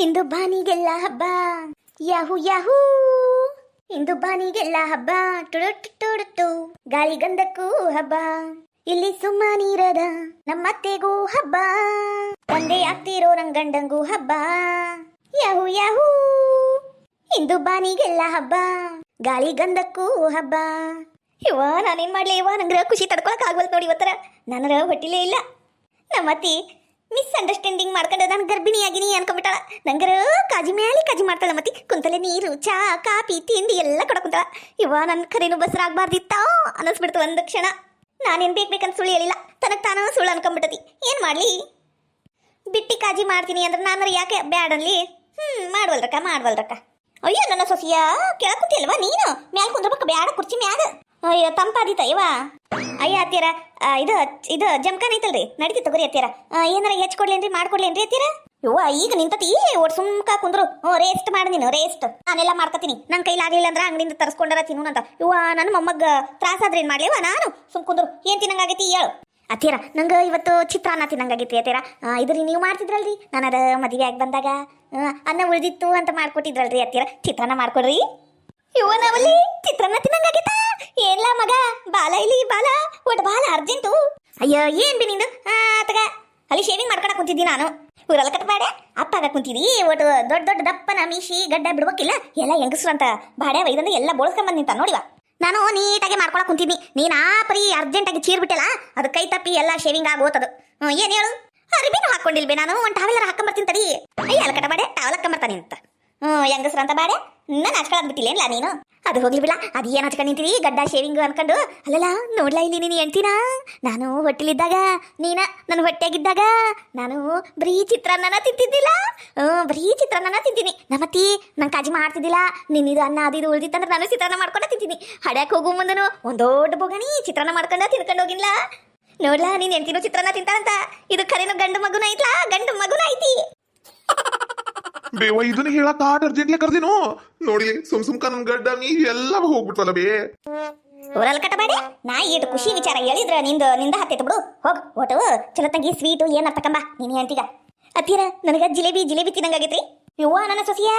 ಇಂದು ಬಾನಿಗೆಲ್ಲ ಹಬ್ಬ ಯಾಹು ಯಾಹೂ ಇಂದು ಬಾನಿಗೆಲ್ಲ ಹಬ್ಬ ಟುಡುಟುಟುಡುಟು ಗಾಳಿ ಗಂಧಕ್ಕೂ ಹಬ್ಬ ಇಲ್ಲಿ ಸುಮ್ಮ ನೀರದ ನಮ್ಮತ್ತೆಗೂ ಹಬ್ಬ ತಂದೆ ಆಗ್ತಿರೋ ನಂಗಂಡಂಗೂ ಹಬ್ಬ ಯಾಹು ಯಾಹೂ ಇಂದು ಬಾನಿಗೆಲ್ಲ ಹಬ್ಬ ಗಾಳಿ ಗಂಧಕ್ಕೂ ಹಬ್ಬ ಇವ ನಾನೇನ್ ಮಾಡ್ಲಿ ಇವ ನಂಗ್ರ ಖುಷಿ ತಡ್ಕೊಳಕ್ ಆಗ್ವಲ್ ನೋಡಿ ಇವತ್ತರ ನನರ ಹೊಟ್ಟಿಲೇ ಇಲ್ಲ ನಮ್ಮತ್ತಿ ಮಿಸ್ಅಂಡರ್ಸ್ಟ್ಯಾಂಡಿಂಗ್ ಮಾಡ್ಕೊಂಡು ನಾನು ಗರ್ಭಿಣಿ ಆಗಿನಿ ಅನ್ಕೊಂಡ್ಬಿಟ್ಟಾಳ ನಂಗರ ಕಾಜಿ ಮ್ಯಾಲಿ ಕಾಜಿ ಮಾಡ್ತಾಳ ಮತ್ತಿ ಕುಂತಲೆ ನೀರು ಚಾ ಕಾಫಿ ತಿಂಡಿ ಎಲ್ಲ ಕೊಡಕುಂತಾಳ ಇವ ನನ್ನ ಕರೆನು ಬಸರಾಗಬಾರ್ದಿತ್ತ ಅನ್ನಿಸ್ಬಿಡ್ತು ಒಂದು ಕ್ಷಣ ನಾನೇನ್ ಬೇಕಂತ ಸುಳ್ಳು ಹೇಳಿಲ್ಲ ತನಗೆ ತಾನು ಸುಳ್ಳು ಅನ್ಕೊಂಡ್ಬಿಟ್ಟತಿ ಏನ್ ಮಾಡ್ಲಿ ಬಿಟ್ಟಿ ಕಾಜಿ ಮಾಡ್ತೀನಿ ಅಂದ್ರೆ ನಾನು ಯಾಕೆ ಬ್ಯಾಡನ್ಲಿ ಮಾಡ್ವಲ್ರಕ್ಕ ಅಯ್ಯೋ ನನ್ನ ಸೊಸಿಯ ಕೆಳಕ್ ಕುಂತಿಲ್ವಾ ನೀನು ಮ್ಯಾಲ ಕುಂದ್ರಬೇಕು ಬ್ಯಾಡ ಕುರ್ಚಿ ಮ್ಯಾಗ ಅಯ್ಯೋ ತಂಪಾದಿತ್ತ ಇವ ಅಯ್ಯ ಅತ್ತೀರ ಇದು ಜಮ್ಕಾನ್ ಐತಲ್ರಿ ನಡೀತಿ ತಗೋರಿ ಅತ್ತೀರ ಏನಾರ ಹೆಚ್ಚಿಕೊಡ್ಲೇನ್ರಿ ಮಾಡ್ಕೊಡ್ಲೇನ್ರಿ ಅತ್ತೀರ ಇವ್ವ ಈಗ ನಿಂತತಿ ಒಡ್ ಸುಮ್ಕ ಕುಂದ್ರು ರೇಸ್ಟ್ ಮಾಡಿ ನೀನು ರೇಸ್ಟ್ ನಾನೆಲ್ಲ ಮಾಡ್ಕೊತೀನಿ ನನ್ನ ಕೈಲಾಗ್ಲಿಲ್ಲ ಅಂದ್ರೆ ಅಂಗಡಿಯಿಂದ ತರಿಸ್ಕೊಂಡಾರ ತಿನ್ನು ಅಂತ ಇವ್ವ ನನ್ನ ಮೊಮ್ಮಗ ತ್ರಾಸ ಆದ್ರೆ ಏನ್ ಮಾಡ್ಲಿವ ನಾನು ಸುಮ್ ಕುಂದ್ರು ಏನ್ ತಿನ್ನಂಗಾಗೈತಿ ಹೇಳು ಅತ್ತೀರ ನಂಗೆ ಇವತ್ತು ಚಿತ್ರಾನ್ನ ತಿನ್ನಂಗಾಗೈತಿ ಅತ್ತೀರ ಇದ್ರಿ ನೀವು ಮಾಡ್ತಿದ್ರಲ್ರಿ ನಾನು ಅದ ಮದುವೆ ಆಗಿ ಬಂದಾಗ ಅನ್ನ ಉಳಿದಿತ್ತು ಅಂತ ಮಾಡ್ಕೊಟ್ಟಿದ್ರಲ್ರಿ ಅತ್ತೀರ ಚಿತ್ರಾನ್ನ ಮಾಡ್ಕೊಡ್ರಿ ಇವ ನಾವಲ್ಲಿ ಚಿತ್ರಾನ್ನ ತಿನ್ನಂಗಾಗೈತ ಏನ್ಲ ಮಗ ಬಾಲ ಇಲ್ಲಿ ಬಾಲ ಒಟ್ಟು ಬಾಲ ಅರ್ಜೆಂಟು ಅಯ್ಯೋ ಏನ್ ಬಿ ನಿಂದು ತಗ ಅಲ್ಲಿ ಶೇವಿಂಗ್ ಮಾಡ್ಕೊಳಕ್ ಕುಂತಿದ್ದಿ ನಾನು ಊರಲ್ಲ ಕಟ್ಬಾಡೆ ಅಪ್ಪಾಗ ಕುಂತಿದ್ದಿ ಒಟ್ಟು ದೊಡ್ಡ ದೊಡ್ಡ ದಪ್ಪನ ಮೀಶಿ ಗಡ್ಡ ಬಿಡ್ಬೇಕಿಲ್ಲ ಎಲ್ಲ ಹೆಂಗಸ್ರು ಅಂತ ಬಾಡೆ ವೈದಂದ್ರೆ ಎಲ್ಲ ಬೋಳ್ಸ್ಕೊಂಡ್ ನಿಂತ ನೋಡಿವ ನಾನು ನೀಟಾಗಿ ಮಾಡ್ಕೊಳಕ್ ಕುಂತಿದ್ನಿ ನೀನ್ ಪರಿ ಅರ್ಜೆಂಟಾಗಿ ಚೀರ್ಬಿಟ್ಟಲ್ಲ ಅದು ಕೈ ತಪ್ಪಿ ಎಲ್ಲ ಶೇವಿಂಗ್ ಆಗೋತದು ಏನ್ ಹೇಳು ಅರಿಬಿನೂ ಹಾಕೊಂಡಿಲ್ಬೇ ನಾನು ಒಂದು ಟಾವೆಲ್ಲರ ಹಾಕೊಂಬರ್ತೀನಿ ತಡಿ ಅಯ್ಯ ಅಲ್ಲ ಕಟ್ಬಾಡೆ ಟಾವೆಲ್ ಹಾಕೊಂಬರ್ತಾನೆ ಅಂತ ಹೆಂಗಸ್ರು ಅಂತ ಬಾಡೆ ನಾನು ಹಚ್ಕೊಳಕ್ ಬಿಟ್ಟಿಲ್ಲ ನೀನು ಅದು ಹೋಗ್ಲಿ ಬಿಡ ಅದು ಏನು ಹಚ್ಕೊಂಡು ನಿಂತೀವಿ ಗಡ್ಡ ಶೇವಿಂಗ್ ಅನ್ಕೊಂಡು ಅಲ್ಲಲ್ಲ ನೋಡ್ಲಾ ಇಲ್ಲಿ ನೀನು ಹೇಳ್ತೀನ ನಾನು ಹೊಟ್ಟಿಲಿದ್ದಾಗ ನೀನ ನನ್ನ ಹೊಟ್ಟೆಗಿದ್ದಾಗ ನಾನು ಬರೀ ಚಿತ್ರಾನ್ನ ತಿಂತಿದ್ದಿಲ್ಲ ಬರೀ ಚಿತ್ರಾನ್ನ ತಿಂತೀನಿ ನಮ್ಮತ್ತಿ ನಂಗೆ ಕಾಜಿ ಮಾಡ್ತಿದ್ದಿಲ್ಲ ನಿನ್ನಿದು ಅನ್ನ ಅದು ಉಳಿದಿತ್ತಂದ್ರೆ ನಾನು ಚಿತ್ರಾನ್ನ ಮಾಡ್ಕೊಂಡು ತಿಂತೀನಿ ಹಡ್ಯಾಕ್ ಹೋಗು ಮುಂದನು ಒಂದು ದೊಡ್ಡ ಬೋಗಣಿ ಚಿತ್ರಾನ್ನ ಮಾಡ್ಕೊಂಡು ತಿನ್ಕೊಂಡು ಹೋಗಿಲ್ಲ ನೋಡ್ಲಾ ನೀನು ಹೆಂಡ್ತಿನೂ ಚಿತ್ರಾನ್ನ ತಿಂತಾಳಂತ ಇದು ಖರೇನು ಗಂಡು ಮಗುನ ಐತ್ಲಾ ಗಂಡು ಮಗುನ ಐತಿ ಬೇವ ಇದನ್ನ ಹೇಳಕ್ ಅರ್ಜೆಂಟ್ಲಿ ಕರ್ದಿನು ನೋಡಿ ಸುಮ್ಕ ನನ್ ಗಡ್ಡ ನೀ ಎಲ್ಲ ಹೋಗ್ಬಿಟ್ವಲ್ಲ ಬೇ ಊರಲ್ಲಿ ಕಟ್ಟಬೇಡಿ ನಾ ಇಟ್ಟು ಖುಷಿ ವಿಚಾರ ಹೇಳಿದ್ರ ನಿಂದ ಹತ್ತೈತೆ ಬಿಡು ಹೋಗ್ ಒಟ್ಟು ಚಲೋ ತಂಗಿ ಸ್ವೀಟು ಏನ್ ಅರ್ಥಕಂಬ ನೀನ್ ಹೇಳ್ತೀಗ ಅತ್ತೀರ ನನಗ ಜಿಲೇಬಿ ತಿನ್ನಂಗಾಗೈತ್ರಿ ಯವ್ವ ನನ್ನ ಸೊಸಿಯ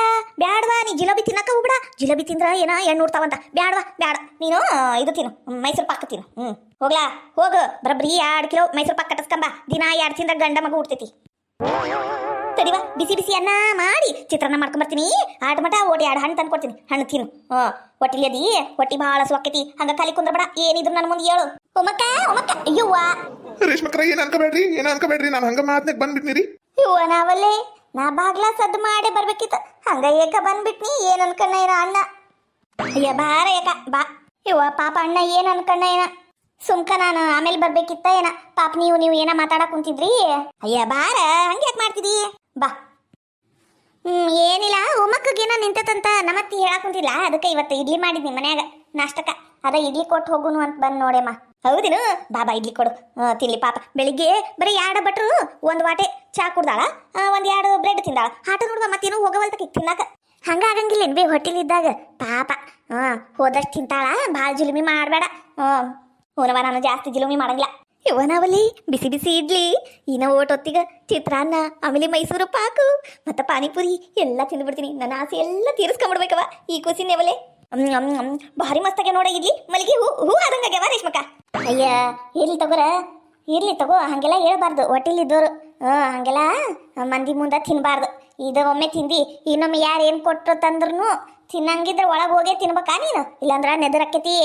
ಬ್ಯಾಡವಾ ನೀ ಜಿಲೇಬಿ ತಿನ್ನಕ ಹೋಗ್ಬಿಡ ಜಿಲೇಬಿ ತಿಂದ್ರ ಏನ ಎಣ್ಣು ಉಡ್ತಾವಂತ ಬ್ಯಾಡವಾ ಬ್ಯಾಡ ನೀನು ಇದು ತಿನ್ನು ಮೈಸೂರು ಪಾಕ್ ತಿನ್ನು ಹೋಗ್ಲಾ ಹೋಗು ಬರಬ್ರಿ 2 ಕಿಲೋ ಮೈಸೂರು ಪಾಕ್ ಕಟ್ಟಸ್ಕಂಬ ದಿನ 2 ತಿಂದ್ರ ಗಂಡ ಮಗು ಉಡ್ತೈತಿ ತಡಿವಾ ಬಿಸಿ ಅನ್ನ ಮಾಡಿ ಚಿತ್ರಾನ್ನ ಮಾಡ್ಕೊಂಬರ್ತೀನಿ ಆಟ ಮಟ ಓಟಿ 2 ಹಣ್ಣು ತಂದು ಕೊಡ್ತೀನಿ ಹಣ್ಣು ತಿನ್ನು ಹೊಟ್ಟಿಲಿ ಹೊಟ್ಟಿ ಬಹಳ ಸ್ವಕ್ಕೈತಿ ಹಂಗ ಖಾಲಿ ಕುಂದ್ರಬೇಡ ಏನಿದ್ರು ನನ್ನ ಮುಂದೆ ಹೇಳು ಒಮ್ಮಕ್ಕ ಅಯ್ಯವ್ವ ರೇಷ್ಮಕ್ರ ಏನ್ ಅನ್ಕೋಬೇಡ್ರಿ ನಾನು ಹಂಗ ಮಾತ್ನಾಗ ಬಂದ್ಬಿಟ್ನಿರಿ ಇವ್ವ ನಾವಲ್ಲೇ ನಾ ಬಾಗ್ಲ ಸದ್ದು ಮಾಡಿ ಬರ್ಬೇಕಿತ್ತು ಹಂಗ ಏಕ ಬಂದ್ಬಿಟ್ನಿ ಏನ್ ಅನ್ಕಣ್ಣ ಏನ ಅಣ್ಣ ಅಯ್ಯ ಬಾರ ಏಕ ಬಾ ಇವ್ವ ಪಾಪ ಅಣ್ಣ ಏನ್ ಅನ್ಕಣ್ಣ ಏನ ಸುಮ್ಕ ನಾನು ಆಮೇಲೆ ಬರ್ಬೇಕಿತ್ತ ಏನ ಪಾಪ ನೀವು ಏನ ಮಾತಾಡಕ್ ಕುಂತಿದ್ರಿ ಅಯ್ಯ ಬಾರ ಹಂಗ ಯಾಕೆ ಮಾಡ್ತಿದಿ ಬಾ ಏನಿಲ್ಲ ಉಮಕ್ಕಗೇನ ನಿಂತದಂತ ನಮ್ಮತ್ತಿ ಹೇಳಕ್ ಕುಂತಿಲ್ಲ ಅದಕ್ಕೆ ಇವತ್ತು ಇಡ್ಲಿ ಮಾಡಿದ್ನಿ ಮನ್ಯಾಗ ನಾಷ್ಟಕ್ಕ ಅದ ಇಡ್ಲಿ ಕೊಟ್ಟು ಹೋಗುನು ಅಂತ ಬಂದ್ ನೋಡೆಮ್ಮ ಹೌದಿನು ಬಾಬಾ ಇಡ್ಲಿ ಕೊಡು ತಿನ್ಲಿ ಪಾಪ ಬೆಳಿಗ್ಗೆ ಬರೀ 2 ಭಟ್ರು 1 ವಾಟೆ ಚಾ ಕುಡ್ದಾಳ 1-2 ಬ್ರೆಡ್ ತಿಂದಾಳ ಆಟ ನೋಡುವ ಮತ್ತೇನು ಹೋಗವಲ್ತಕ್ಕೆ ತಿನ್ನಾಕ ಹಂಗ ಆಗಂಗಿಲ್ಲ ಬೇ ಹೊಟ್ಟಿಲಿದ್ದಾಗ ಪಾಪ ಹೋದಷ್ಟು ತಿಂತಾಳ ಭಾಳ ಜುಲುಮಿ ಮಾಡಬೇಡ ಓನವ ನಾನು ಜಾಸ್ತಿ ಜುಲುಮಿ ಮಾಡಂಗಿಲ್ಲ ಇವನಾವಲ್ಲಿ ಬಿಸಿ ಇಡ್ಲಿ ಇನ್ನ ಓಟೊತ್ತಿಗ ಚಿತ್ರಾನ್ನ ಆಮೇಲೆ ಮೈಸೂರು ಪಾಕು ಮತ್ತೆ ಪಾನಿಪುರಿ ಎಲ್ಲ ತಿಂದ್ಬಿಡ್ತೀನಿ ನನ್ನ ಆಸೆ ಎಲ್ಲ ತೀರಿಸ್ಕೊಂಡ್ಬಿಡ್ಬೇಕವ ಈ ಕೂಸಿನೇವಲೆ ಭಾರಿ ಮಸ್ತಾಗೆ ನೋಡ ಇಡ್ಲಿ ಮಲ್ಲಿಗೆ ಹೂ ಆದಂಗಾಗ್ಯವ ರೇಷ್ಮಕ್ಕ ಅಯ್ಯ ಇರ್ಲಿ ತಗೋ ಹಂಗೆಲ್ಲ ಹೇಳ್ಬಾರ್ದು ಹೊಟ್ಟಿಲಿದ್ದೋರು ಹಂಗೆಲ್ಲ ಮಂದಿ ಮುಂದೆ ತಿನ್ಬಾರ್ದು ಇದು ಒಮ್ಮೆ ತಿಂದಿ ಇನ್ನೊಮ್ಮೆ ಯಾರು ಏನು ಕೊಟ್ಟರು ತಂದ್ರೂ ತಿನ್ನಂಗಿದ್ರೆ ಒಳಗೆ ಹೋಗೇ ತಿನ್ಬೇಕಾ ನೀನು ಇಲ್ಲಾಂದ್ರ ನೆದರಕ್ಕೈತಿ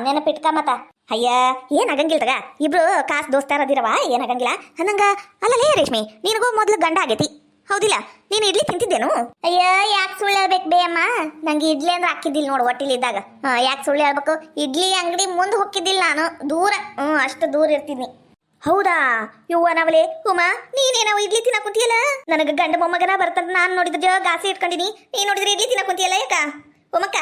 ನೆನಪಿಟ್ಕ ಮತ್ತ ಅಯ್ಯ ಏನಾಗಂಗಿಲ್ಲ ತಗ ಇಬ್ರು ಕಾಸು ದೋಸ್ತಾರದಿರವ ಏನಾಗಂಗಿಲ್ಲ ಅನ್ನಂಗ ಅಲ್ಲಲೇ ರೇಷ್ಮಿ ನಿನಗೂ ಮೊದ್ಲು ಗಂಡ ಆಗೈತಿ ಹೌದಿಲ್ಲ ನೀನು ಇಡ್ಲಿ ತಿಂತಿದ್ದೇನು ಅಯ್ಯ ಯಾಕೆ ಸುಳ್ಳು ಹೇಳ್ಬೇಕು ಬೇ ಅಮ್ಮ ನಂಗೆ ಇಡ್ಲಿ ಅಂದ್ರೆ ಹಾಕಿದ್ದಿಲ್ಲ ನೋಡು ಹೊಟ್ಟಿಲಿದ್ದಾಗ ಯಾಕೆ ಸುಳ್ಳು ಹೇಳ್ಬೇಕು ಇಡ್ಲಿ ಅಂಗಡಿ ಮುಂದೆ ಹೋಗಿದ್ದಿಲ್ಲ ನಾನು ದೂರ ಅಷ್ಟು ದೂರ ಇರ್ತೀನಿ ಹೌದಾ ಯವ್ವ ನಾವಲೆ ಉಮಾ ನೀನೇನವ ಇಡ್ಲಿ ತಿನ್ನಕ್ ಕುಂತಿಯಲ್ಲ ನನಗೆ ಗಂಡ ಮೊಮ್ಮಗನ ಬರ್ತಂತ ನಾನು ನೋಡಿದ್ರೆ ಗಾಸಿ ಇಟ್ಕೊಂಡಿನಿ ನೀ ನೋಡಿದ್ರೆ ಇಡ್ಲಿ ತಿನ್ನಕ್ ಕುಂತಿಯಲ್ಲ ಯಾಕ ಉಮಕ್ಕ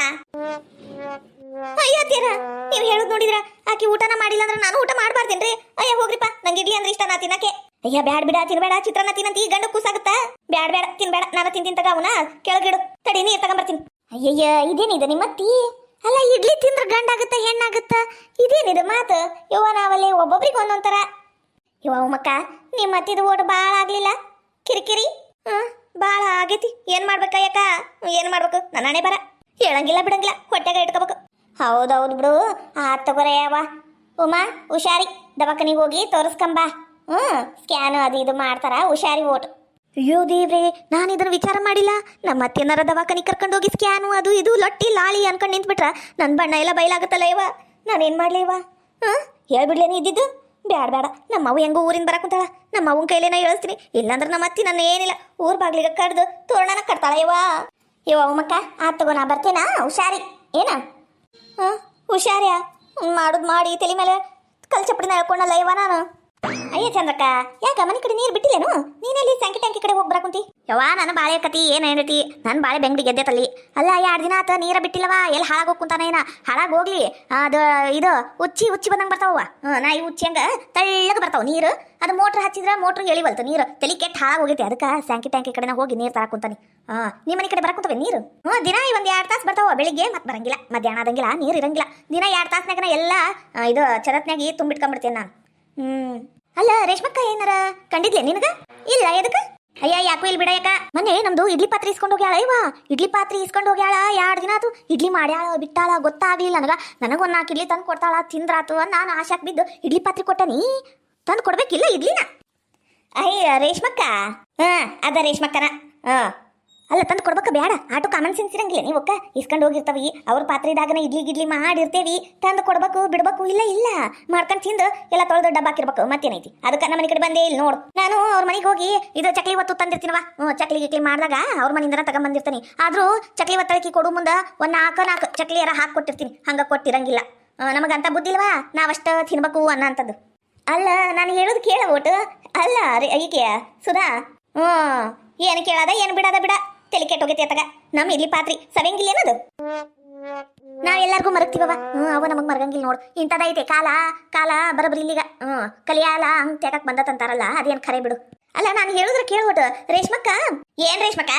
ಅಯ್ಯ ತೀರ ನೀವು ಹೇಳುದು ನೋಡಿದ್ರ ಆಕಿ ಊಟನ ಮಾಡಿಲ್ಲ ಅಂದ್ರೆ ನಾನು ಊಟ ಮಾಡ್ಬಾರ್ದೇನ್ರಿ ಅಯ್ಯ ಹೋಗ್ರಿಪ್ಪ ನಂಗೆ ಇಡ್ಲಿ ಅಂದ್ರೆ ಇಷ್ಟ ನಾ ತಿನ್ನಕ್ಕೆ ಅಯ್ಯ ಬ್ಯಾಡ್ ಬಿಡ ತಿನ್ಬೇಡ ಚಿತ್ರಾನ್ನ ತಿನ್ನಂತ ಈ ಗಂಡ ಕೂಸಾಗುತ್ತಾ ಬ್ಯಾಡ ತಿನ್ಬೇಡ ನಾನು ತಿಂತೀನಿ ತಗ ಅವನ ಕೆಳಗಿಡು ತಡಿ ನೀರ್ ತಗೊಂಬರ್ತೀನಿ ಅಯ್ಯಯ್ಯ ಇದೇನಿದೆ ನಿಮ್ಮತ್ತಿ ಅಲ್ಲ ಇಡ್ಲಿ ತಿಂದ್ರ ಗಂಡ ಆಗುತ್ತ ಹೆಣ್ಣಾಗುತ್ತ ಇದೇನಿದೆ ಮಾತು ಯವ್ವ ನಾವಲ್ಲೇ ಒಬ್ಬೊಬ್ರಿಗೆ ಒಂದೊಂಥರ ಯವ್ವ ಉಮಕ್ಕ ನಿಮ್ಮ ಅತ್ತಿದ ಓಟ್ ಬಾಳ ಆಗ್ಲಿಲ್ಲ ಕಿರಿಕಿರಿ ಬಾಳ ಆಗೈತಿ ಏನ್ ಮಾಡ್ಬೇಕ ಯಾಕ ಏನ್ ಮಾಡ್ಬೇಕು ನನ್ನ ಹಣೆ ಬರ ಹೇಳಂಗಿಲ್ಲ ಬಿಡಂಗಿಲ್ಲ ಹೊಟ್ಟೆಗ ಇಟ್ಕೋಬೇಕು ಹೌದೌದು ಬಿಡು ಆತ್ ತಗೋರೆ ಯಾವ ಉಮಾ ಹುಷಾರಿ ದವಾಖಾನಿಗೆ ಹೋಗಿ ತೋರಿಸ್ಕಂಬ ಸ್ಕ್ಯಾನ್ ಅದು ಇದು ಮಾಡ್ತಾರ ಹುಷಾರಿ ಓಟು ಅಯ್ಯೋ ದೇವ್ರೆ ನಾನು ಇದನ್ನ ವಿಚಾರ ಮಾಡಿಲ್ಲ ನಮ್ಮ ಅತ್ತೆನಾರ ದವಾಖಾನಿ ಕರ್ಕೊಂಡು ಹೋಗಿ ಸ್ಕ್ಯಾನು ಅದು ಇದು ಲೊಟ್ಟಿ ಲಾಳಿ ಅನ್ಕೊಂಡು ನಿಂತ್ಬಿಟ್ರ ನನ್ನ ಬಣ್ಣ ಎಲ್ಲ ಬಯಲಾಗುತ್ತಲ್ಲ ಇವ ನಾನೇನ್ ಮಾಡ್ಲಿ ಇವ ಹೇಳ್ಬಿಡ್ಲೇನೆ ಇದ್ದಿದ್ದು ಬ್ಯಾಡ ಬೇಡ ನಮ್ಮವ್ವ ಹೆಂಗೋ ಊರಿಂದ ಬರಕುಂತಾಳ ನಮ್ಮ ಅವ್ವನ ಕೈಲೇನ ಹೇಳಿಸ್ತೀನಿ ಇಲ್ಲಾಂದ್ರೆ ನಮ್ಮ ಅತ್ತಿ ನನ್ನ ಏನಿಲ್ಲ ಊರ್ ಬಾಗ್ಲಿಗೆ ಕಡ್ದು ತೋರಣನ ಕಟ್ತಾಳ ಇವ ಮಕ್ಕ ಆತ್ ತಗೋ ನಾ ಬರ್ತೇನಾ ಹುಷಾರಿ ಏನ ಹುಷಾರ್ಯಾ ಮಾಡುದು ಮಾಡಿ ತಲೆ ಮೇಲೆ ಕಲ್ ಚಪ್ಪಡಿನ ಹೇಳ್ಕೊಂಡಲ್ಲ ಇವ ನಾನು ಅಯ್ಯ ಚಂದ್ರಕ್ಕ ಯಾಕ ಮನೆ ಕಡೆ ನೀರು ಬಿಟ್ಟಿಲ್ಲೇನು ನೀನೆಲ್ಲಿ ಸಂಕಿ ಟ್ಯಾಂಕಿ ಕಡೆ ಹೋಗಿ ಬರಕುಂತಿ ಯವ್ವ ನನ್ನ ಬಾಳೆ ಕತಿ ಏನೈತಿ ನನ್ನ ಬಾಳೆ ಬೆಂಗಡಿ ಗೆದ್ದೆತಲ್ಲಿ ಅಲ್ಲ 2 ದಿನ ಆತ ನೀರ ಬಿಟ್ಟಿಲ್ಲವಾ ಎಲ್ಲಿ ಹಾಳಾಗೋಗಿ ಕುಂತಾನ ಏನ ಹಾಳಾಗಿ ಹೋಗ್ಲಿ ಅದು ಇದು ಉಚ್ಚಿ ಬಂದಂಗೆ ಬರ್ತಾವ ನಾ ಈ ಉಚ್ಚಿ ಹಂಗ ತಳ್ಳಗ ಬರ್ತಾವ ನೀರು ಅದು ಮೋಟ್ರ್ ಹಚ್ಚಿದ್ರ ಮೋಟ್ರ್ ಎಳಿವಲ್ತು ನೀರು ತಲೆ ಕೆಟ್ಟ ಹಾಳಾಗಿ ಹೋಗೈತಿ ಅದಕ್ಕೆ ಸಂಕಿ ಟ್ಯಾಂಕಿ ಕಡೆ ಹೋಗಿ ನೀರು ತರಕುಂತಾನೆ ನಿಮ್ಮ ಮನೆ ಕಡೆ ಬರಕುಂತವೆ ನೀರು ದಿನ ಒಂದು 2 ತಾಸು ಬರ್ತಾವ ಬೆಳಿಗ್ಗೆ ಮತ್ತೆ ಬರಂಗಿಲ್ಲ ಮಧ್ಯಾಹ್ನ ಆದಂಗಿಲ್ಲ ನೀರು ಇರಂಗಿಲ್ಲ ದಿನ 2 ತಾಸ್ನಾಗ ಎಲ್ಲ ಇದು ಚರತ್ನಾಗಿ ತುಂಬಿಟ್ಕೊಂಡ್ಬಿಡ್ತೇನೆ ನಾನು ಅಲ್ಲ ರೇಷ್ಮಕ್ಕ ಏನಾರ ಕಂಡಿದ್ಲೆ ನಿನಗ ಇಲ್ಲ ಎದಕ್ಕ ಅಯ್ಯ ಯಾಕೋ ಇಲ್ಲಿ ಬಿಡ ಯಾಕ ಮೊನ್ನೆ ನಮ್ದು ಇಡ್ಲಿ ಪಾತ್ರೆ ಇಸ್ಕೊಂಡು ಹೋಗ್ಯಾಳ ಇವ ಇಡ್ಲಿ ಪಾತ್ರೆ ಇಸ್ಕೊಂಡು ಹೋಗ್ಯಾಳ 2 ದಿನ ಆತು ಇಡ್ಲಿ ಮಾಡ್ಯಾಳ ಬಿಟ್ಟಾಳ ಗೊತ್ತಾಗ್ಲಿಲ್ಲ ನನಗೊಂದು 4 ಇಡ್ಲಿ ತಂದು ಕೊಡ್ತಾಳ ತಿಂದ್ರಾತು ನಾನು ಆಶಾಕ್ ಬಿದ್ದು ಇಡ್ಲಿ ಪಾತ್ರೆ ಕೊಟ್ಟನಿ ತಂದು ಕೊಡ್ಬೇಕಿಲ್ಲ ಇಡ್ಲಿನ ಅಯ್ಯ ರೇಷ್ಮಕ್ಕ ಅದ ರೇಷ್ಮಕ್ಕನ ಅಲ್ಲ ತಂದು ಕೊಡ್ಬೇಕ ಬೇಡ ಆಟೋ ಕಾಮನ್ ಸೆನ್ಸ್ ಇರಂಗಿಲ್ಲ ನೀವು ಇಸ್ಕೊಂಡು ಹೋಗಿರ್ತಾವಿ ಅವ್ರ ಪಾತ್ರೆದಾಗನ ಇಡ್ಲಿ ಮಾಡಿರ್ತೇವಿ ತಂದು ಕೊಡ್ಬೇಕು ಬಿಡ್ಬೇಕು ಇಲ್ಲ ಮಾಡ್ಕೊಂಡು ತಿಂದು ಎಲ್ಲ ತೊಳೆದು ಡಬ್ಬಾಕಿರ್ಬೇಕು ಮತ್ತೇನೈತಿ ಅದಕ್ಕೆ ನಮ್ಮ ಮನೆ ಕಡೆ ಬಂದೇ ಇಲ್ಲಿ ನೋಡು ನಾನು ಅವ್ರ ಮನೆಗೆ ಹೋಗಿ ಇದು ಚಕ್ಲಿ ಒತ್ತು ತಂದಿರ್ತೀನವ ಚಕ್ಲಿ ಮಾಡಿದಾಗ ಅವ್ರ ಮನೆಯಿಂದ ತಗೊಂಬಂದಿರ್ತೀನಿ ಆದ್ರೂ ಚಕ್ಲಿ ಒತ್ತಳಕಿ ಕೊಡು ಮುಂದೆ ಒಂದು 4 ಚಕ್ಲಿ ಯಾರ ಹಾಕಿ ಕೊಟ್ಟಿರ್ತೀನಿ ಹಂಗ ಕೊಟ್ಟಿರಂಗಿಲ್ಲ ನಮಗಂತ ಬುದ್ಧಿಲ್ವಾ ನಾವಷ್ಟ ತಿನ್ಬೇಕು ಅನ್ನೋಂಥದ್ದು ಅಲ್ಲ ನಾನು ಹೇಳೋದು ಕೇಳ ಓಟು ಅಲ್ಲ ಈಕೆ ಸುಧಾ ಏನು ಕೇಳದ ಏನು ಬಿಡದ ಬಿಡ ತಲೆ ಕೆಟ್ಟೋಗೈತಿ ಅತ್ತಗ ನಮ್ಮ ಇಡ್ಲಿ ಪಾತ್ರಿ ಸವೆಂಗಿಲ್ಲ ಏನದು ನಾವೆಲ್ಲರಿಗೂ ಮರಗ್ತೀವವ ಅವ ನಮಗ್ ಮರಗಂಗಿಲ್ಲ ನೋಡು ಇಂಥದೈತೆ ಕಾಲ ಬರಬ್ರಿ ಇಲ್ಲಿಗ ಕಲಿಯಾಲ ಹಂಗ್ ತೆಗಕ್ ಬಂದತಂತಾರಲ್ಲ ಅದೇನ್ ಖರೆ ಬಿಡು ಅಲ್ಲ ನಾನು ಹೇಳಿದ್ರೆ ಕೇಳ್ಬಿಟ್ಟು ರೇಷ್ಮಕ್ಕ ಏನ್ ರೇಷ್ಮಕ್ಕ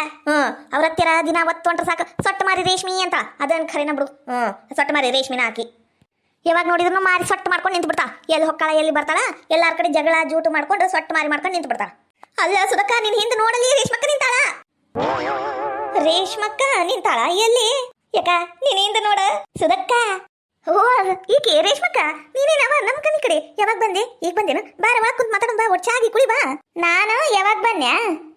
ಅವ್ರ ಹತ್ತಿರ ದಿನ ಹೊಂಟ್ರ ಸಾಕು ಸೊಟ್ಟ ಮಾರಿ ರೇಷ್ಮಿ ಅಂತ ಅದನ್ ಖರೇನ ಬಿಡು ಸೊಟ್ಟ ಮಾರಿ ರೇಷ್ಮಿನ ಹಾಕಿ ಯಾವಾಗ ನೋಡಿದ್ರು ಮಾರಿ ಸೊಟ್ಟು ಮಾಡ್ಕೊಂಡು ನಿಂತು ಬಿಡ್ತಾ ಎಲ್ಲಿ ಹೊಕ್ಕಾಳ ಎಲ್ಲಿ ಬರ್ತಾಳ ಎಲ್ಲಾರ ಕಡೆ ಜಗಳ ಜೂಟು ಮಾಡ್ಕೊಂಡು ಸೊಟ್ಟು ಮಾರಿ ಮಾಡ್ಕೊಂಡು ನಿಂತು ಬಿಡ್ತಾಳ ಅಲ್ಲ ಸುಧಕ್ಕ ನೀನ್ ಹಿಂದೆ ನೋಡಲಿ ರೇಷ್ಮಕ್ಕ ನಿಂತಾಳ ರೇಷ್ಮಕ್ಕ ನಿಂತಾಳ ಎಲ್ಲಿ ಯಾಕ ನೀನ್ ಹಿಂದೆ ನೋಡ ಸುಧಕ್ಕ ಈಕೆ ರೇಷ್ಮಕ್ಕ ನೀನೇನವ ನಮ್ ಕನಿ ಕಡೆ ಯಾವಾಗ ಬಂದೆ ಈಗ ಬಂದೇನು ಬಾರವಾ ಕುಂತ್ ಮಾತಾಡ ಒಚ್ಚಾಗಿ ಕುಡಿ ಬಾ ನಾನು ಯಾವಾಗ ಬನ್ಯಾ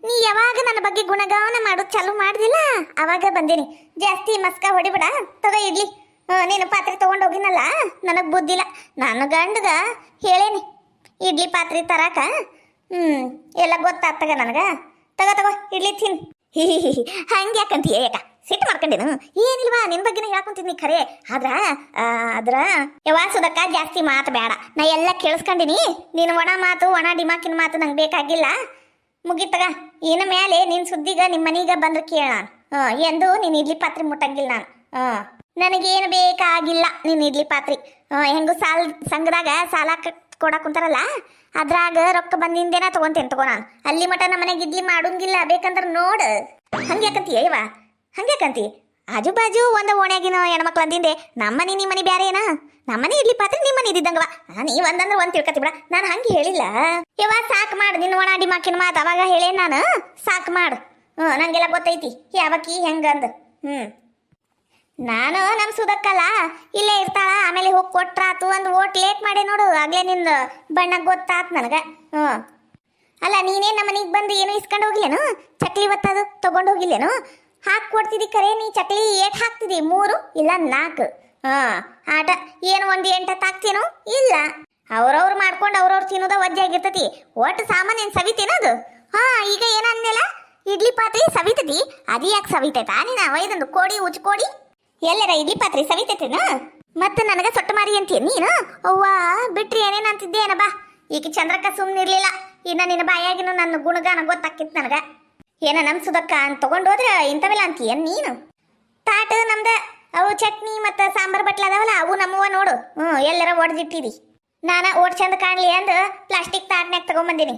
ನೀ ಯಾವಾಗ ನನ್ನ ಬಗ್ಗೆ ಗುಣಗಾನ ಮಾಡೋದು ಚಾಲು ಮಾಡ್ದಿಲ್ಲ ಅವಾಗ ಬಂದೇನಿ ಜಾಸ್ತಿ ಮಸ್ಕ ಹೊಡಿಬಿಡ ತಗೋ ಇಡ್ಲಿ ನೀನು ಪಾತ್ರೆ ತಗೊಂಡೋಗಿನಲ್ಲ ನನಗ್ ಬುದ್ಧಿಲ್ಲ ನಾನು ಗಂಡಗ ಹೇಳೇನಿ ಇಡ್ಲಿ ಪಾತ್ರೆ ತರಾಕ ಎಲ್ಲ ಗೊತ್ತಾಗ್ತಗ ನನಗ ತಗೋ ಇಡ್ಲಿ ತಿನ್ ಹಂಗೆ ಯಾಕಂತೀಯ ಯಾಕ ಸಿಟ್ಟು ಮಾಡ್ಕೊಂಡೇನು ಏನಿಲ್ವಾ ನಿನ್ ಬಗ್ಗೆನ ಹೇಳ್ಕೊಂತೀನಿ ಖರೆ ಆದ್ರ ಯವಾ ಸುಧಕ್ಕ ಜಾಸ್ತಿ ಮಾತು ಬೇಡ ನಾ ಎಲ್ಲ ಕೇಳಿಸ್ಕೊಂಡಿನಿ ನೀನು ಒಣ ಡಿಮಾಕಿನ ಮಾತು ನಂಗೆ ಬೇಕಾಗಿಲ್ಲ ಮುಗಿತಗ ಇನ್ನು ಮೇಲೆ ನಿನ್ ಸುದ್ದಿಗ ನಿಮ್ಮ ಮನೀಗ ಬಂದ್ರೆ ಕೇಳ ಎಂದು ನೀನ್ ಇಡ್ಲಿ ಪಾತ್ರೆ ಮುಟ್ಟಂಗಿಲ್ಲ ನಾನು ನನಗೇನು ಬೇಕಾಗಿಲ್ಲ ನೀನ್ ಇಡ್ಲಿ ಪಾತ್ರೆ ಹೆಂಗು ಸಂಘದಾಗ ಸಾಲ ಕೊಡಕ್ ಕುಂತಾರಲ್ಲ ಅದ್ರಾಗ ರೊಕ್ಕ ಬಂದಿಂದೇನ ತಗೊಂತೇನೆ ತಗೋ ನಾನು ಅಲ್ಲಿ ಮಟ ನಮ್ಮ ಮನೆಗೆ ಇಡ್ಲಿ ಮಾಡೋಂಗಿಲ್ಲ ಬೇಕಂದ್ರೆ ನೋಡು ಹಂಗ್ಯಾಕಂತೀಯ ಇವ ಹಂಗ್ಯಾಕಂತಿ ಆಜು ಬಾಜು ಒಂದು ಓಣ್ಯಾಗಿನ ಹೆಣ್ಮಕ್ಳು ಅಂದಿಂದೆ ನಮ್ಮನೆ ನಿಮ್ಮನೆ ಬ್ಯಾರೆ ಏನ ನಮ್ಮನೆ ಇಡ್ಲಿ ಪಾತ್ರೆ ನಿಮ್ಮನೆ ಇದ್ದಿದ್ದಂಗವ ನೀ ಒಂದಂದ್ರೆ ಒಂದ್ ತಿಳ್ಕತಿ ಬಿಡ ನಾನು ಹಂಗೆ ಹೇಳಿಲ್ಲ ಯವ್ವ ಸಾಕು ಮಾಡು ನಿನ್ನ ಒಣ ಡಿಮಾಕಿನ ಮಾತು ಅವಾಗ ಹೇಳೇನ್ ನಾನು ಸಾಕು ಮಾಡು ನಂಗೆಲ್ಲ ಗೊತ್ತೈತಿ ಯಾವಕ್ಕಿ ಹೆಂಗಂದು ನಾನು ನಮ್ ಸುಧಕ್ಕಲ್ಲ ಇಲ್ಲೇ ಇರ್ತಾಳ ಆಮೇಲೆ ಹೋಗಿ ಕೊಟ್ರಾತು ಒಂದು ಓಟ್ ಲೇಟ್ ಮಾಡಿ ನೋಡು ಆಗ್ಲೇ ನಿಂದು ಬಣ್ಣ ಗೊತ್ತಾತ್ ನನಗ ಅಲ್ಲ ನೀನೇ ನಮ್ಮ ಮನೆಗೆ ಬಂದು ಏನು ಇಸ್ಕೊಂಡು ಹೋಗಿಲ್ಲೇನು ಚಕ್ಲಿ ಒತ್ತದು ತಗೊಂಡು ಹೋಗಿಲ್ಲೇನು ಹಾಕಿ ಕೊಡ್ತಿದ್ದಿ ಕರೆ ನೀ ಚಕ್ಲಿ ಏಟ್ ಹಾಕ್ತಿದಿ 3 ಇಲ್ಲ 4 ಆಟ ಏನು 1 8 ಹಾಕ್ತೇನು ಇಲ್ಲ ಅವ್ರವ್ರು ಮಾಡ್ಕೊಂಡು ಅವ್ರವ್ರು ತಿನ್ನೋದ ವಜ್ಜಾಗಿರ್ತತಿ ಒಟ್ಟು ಸಾಮಾನು ಏನು ಸವಿತೇನದು ಈಗ ಏನಂದೆಲ್ಲ ಇಡ್ಲಿ ಪಾತ್ರೆ ಸವಿತತಿ ಅದು ಯಾಕೆ ಸವಿತೈತಾ ನೀನು ಒಯ್ದಂದು ಕೋಡಿ ಉಚ್ಕೋಡಿ ಎಲ್ಲರ ಇಡ್ಲಿ ಪಾತ್ರೆ ಸವಿತೈತೇನ ಮತ್ತೆ ನನಗ ಸೊಟ್ಟು ಮಾರಿ ಅಂತೀಯ ನೀನು ಅವ್ವ ಬಿಟ್ರಿ ಏನೇನು ಅಂತಿದ್ದೇನ ಬಾ ಈಗ ಚಂದ್ರಕ್ಕ ಸುಮ್ಮನಿರ್ಲಿಲ್ಲ ಇನ್ನ ನಿನ್ನ ಬಾಯಾಗಿನ ನನ್ನ ಗುಣಗಾನ ಗೊತ್ತಾಕಿತ್ತು ನನಗ ಏನ ನಮ್ ಸುಧಕ್ಕ ಅಂತ ತಗೊಂಡೋದ್ರೆ ಇಂಥವೆಲ್ಲ ಅಂತೀಯ ನೀನು ತಾಟ ನಮ್ದ ಅವು ಚಟ್ನಿ ಮತ್ತು ಸಾಂಬಾರ್ ಬಟ್ಲ ಅದಾವಲ್ಲ ಅವು ನಮ್ಮವ ನೋಡು ಎಲ್ಲರ ಒಡೆದಿಟ್ಟಿದಿ ನಾನು ಓಟ್ ಚಂದ ಕಾಣ್ಲಿ ಅಂದು ಪ್ಲಾಸ್ಟಿಕ್ ತಾಟ್ನ್ಯಾಗ ತಗೊಂಬಂದಿನಿ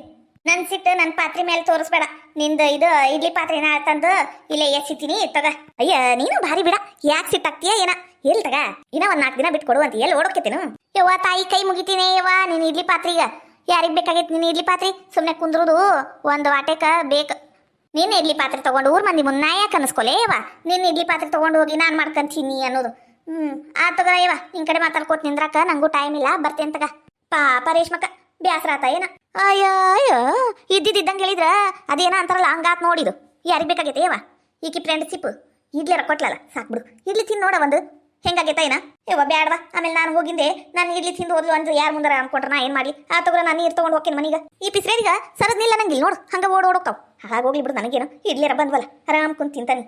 ನನ್ ಸಿಟ್ಟು ನನ್ನ ಪಾತ್ರೆ ಮೇಲೆ ತೋರಿಸ್ಬೇಡ ನಿಂದು ಇದು ಇಡ್ಲಿ ಪಾತ್ರೆನ ತಂದು ಇಲ್ಲೇ ಎಸಿತೀನಿ ತಗ ಅಯ್ಯ ನೀನು ಭಾರಿ ಬಿಡ ಯಾಕೆ ಸಿಟ್ಟಾಗ್ತೀಯ ಏನ ಎಲ್ಲಿ ತಗ ಇನ್ನ 4 ದಿನ ಬಿಟ್ಟು ಕೊಡುವಂತ ಎಲ್ಲಿ ಓಡೋಕೇತೇನು ಯವ್ವ ತಾಯಿ ಕೈ ಮುಗಿತೀನಿ ಯವ್ವ ನೀನು ಇಡ್ಲಿ ಪಾತ್ರೆ ಈಗ ಯಾರಿಗೆ ಬೇಕಾಗೈತಿ ನೀನು ಇಡ್ಲಿ ಪಾತ್ರೆ ಸುಮ್ಮನೆ ಕುಂದ್ರುದು ಒಂದು ವಾಟೆಕ ಬೇಕು ನೀನ್ ಇಡ್ಲಿ ಪಾತ್ರೆ ತಗೊಂಡು ಊರ್ ಮಂದಿ ಮುಂದೆ ಯಾಕೆ ಅನ್ಸ್ಕೊಲೇ ಯವ್ವ ನಿನ್ನ ಇಡ್ಲಿ ಪಾತ್ರೆ ತಗೊಂಡು ಹೋಗಿ ನಾನು ಮಾಡ್ಕೊಂತೀನಿ ಅನ್ನೋದು ಆತಗ ಯವ್ವ ನಿನ್ ಕಡೆ ಮಾತಾಡ್ಕೋತ ನಿಂದ್ರಾಕ ನಂಗೂ ಟೈಮ್ ಇಲ್ಲ ಬರ್ತೇನೆ ತಗ ಪಾಪ ರೇಷ್ಮಕ್ಕ ಬ್ಯಾಸರ ಆತ ಏನ ಅಯ್ಯೋ ಅಯ್ಯೋ ಇದ್ದಿದ್ದಂಗೆ ಹೇಳಿದ್ರ ಅದೇನ ಅಂತಾರಲ್ಲ ಹಂಗಾತ್ ನೋಡಿದು ಯಾರಿಗೆ ಬೇಕಾಗೈತೆ ಯವ್ವ ಈಕಿ ಫ್ರೆಂಡ್ಶಿಪ್ ಇಡ್ಲಿರ ಕೊಟ್ಲಲ್ಲ ಸಾಕ್ಬಿಡು ಇಡ್ಲಿ ತಿನ್ ನೋಡ ಒಂದು ಹೆಂಗಾಗೈತ ಏನ ಯವ್ವ ಬ್ಯಾಡವಾ ಆಮೇಲೆ ನಾನು ಹೋಗಿಂದೆ ನಾನು ಇಡ್ಲಿ ತಿಂದು ಹೋದ್ಲು ಅಂದ್ರೆ ಯಾರು ಮುಂದಾರ ಅನ್ಕೊಂಡ್ರೆ ನಾ ಏನ್ ಮಾಡ್ಲಿ ಆ ತಗೋರ ನಾನು ನೀರು ತಗೊಂಡು ಹೋಗ್ತೀನಿ ಮನೀಗ ಈ ಪಿಸ್ರೇರಿಗ ಸರದ್ನಿಲ್ಲ ನಂಗಿಲ್ಲ ನೋಡು ಹಂಗ ಓಡೋಗ್ತಾವ್ ಹಾಗೋಗ್ಲಿ ಬಿಡು ನನಗೇನು ಇಡ್ಲಿರ ಬಂದ್ವಲ್ಲ ಆರಾಮ್ ಕುಂತ ತಿಂತಾನಿ